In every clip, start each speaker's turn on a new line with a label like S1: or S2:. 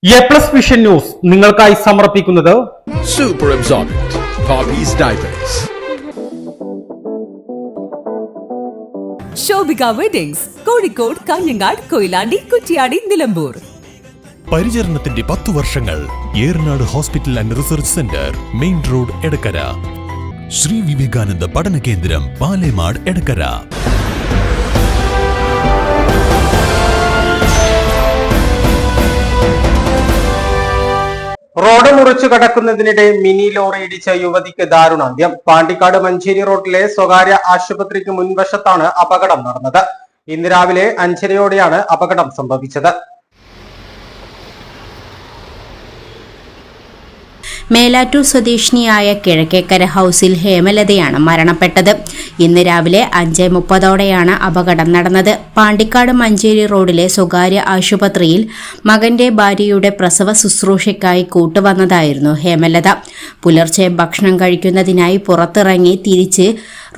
S1: A+ vision news നിങ്ങൾക്കായി സമർപ്പിക്കുന്നത്
S2: Super Absorbent Poppy's Diapers.
S3: Shobhika weddings Kozhikode, Kanhangad, Koyilandy, Kuttiady, Nilambur.
S4: പരിചരണത്തിന്റെ 10 വർഷങ്ങൾ. Eranad hospital and research centre, main road, Edakkara. Sri Vivekananda പഠന കേന്ദ്രം, പാലേമാട്, എടക്കര.
S1: റോഡ് മുറിച്ചു കടക്കുന്നതിനിടെ മിനി ലോറി ഇടിച്ച യുവതിക്ക് ദാരുണാന്ത്യം. പാണ്ടിക്കാട് മഞ്ചേരി റോഡിലെ സ്വകാര്യ ആശുപത്രിക്ക് മുൻവശത്താണ് അപകടം നടന്നത്. ഇന്ന് രാവിലെ 5:30യോടെയാണ് അപകടം സംഭവിച്ചത്.
S5: മേലാറ്റൂർ സ്വദേശിനിയായ കിഴക്കേക്കര ഹൌസിൽ ഹേമലതയാണ് മരണപ്പെട്ടത്. ഇന്ന് രാവിലെ 5:30ഓടെയാണ് അപകടം നടന്നത്. പാണ്ടിക്കാട് മഞ്ചേരി റോഡിലെ സ്വകാര്യ ആശുപത്രിയിൽ മകന്റെ ഭാര്യയുടെ പ്രസവ ശുശ്രൂഷയ്ക്കായി കൂട്ടുവന്നതായിരുന്നു ഹേമലത. പുലർച്ചെ ഭക്ഷണം കഴിക്കുന്നതിനായി പുറത്തിറങ്ങി തിരിച്ച്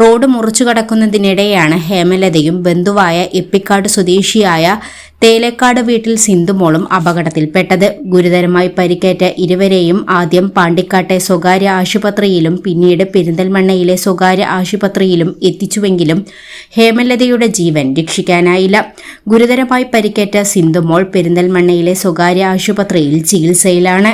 S5: റോഡ് മുറിച്ചു കടക്കുന്നതിനിടെയാണ് ഹേമലതയും ബന്ധുവായ എപ്പിക്കാട് സ്വദേശിയായ തേലേക്കാട് വീട്ടിൽ സിന്ധുമോളും അപകടത്തിൽപ്പെട്ടത്. ഗുരുതരമായി പരിക്കേറ്റ ഇരുവരെയും ആദ്യം പാണ്ടിക്കാട്ടെ സ്വകാര്യ ആശുപത്രിയിലും പിന്നീട് പെരിന്തൽമണ്ണയിലെ സ്വകാര്യ ആശുപത്രിയിലും എത്തിച്ചുവെങ്കിലും ഹേമലതയുടെ ജീവൻ രക്ഷിക്കാനായില്ല. ഗുരുതരമായി പരിക്കേറ്റ സിന്ധുമോൾ പെരിന്തൽമണ്ണയിലെ സ്വകാര്യ ആശുപത്രിയിൽ ചികിത്സയിലാണ്.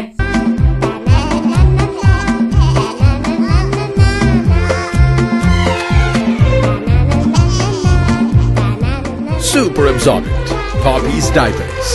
S2: Super Absorbent Poppy's Diapers.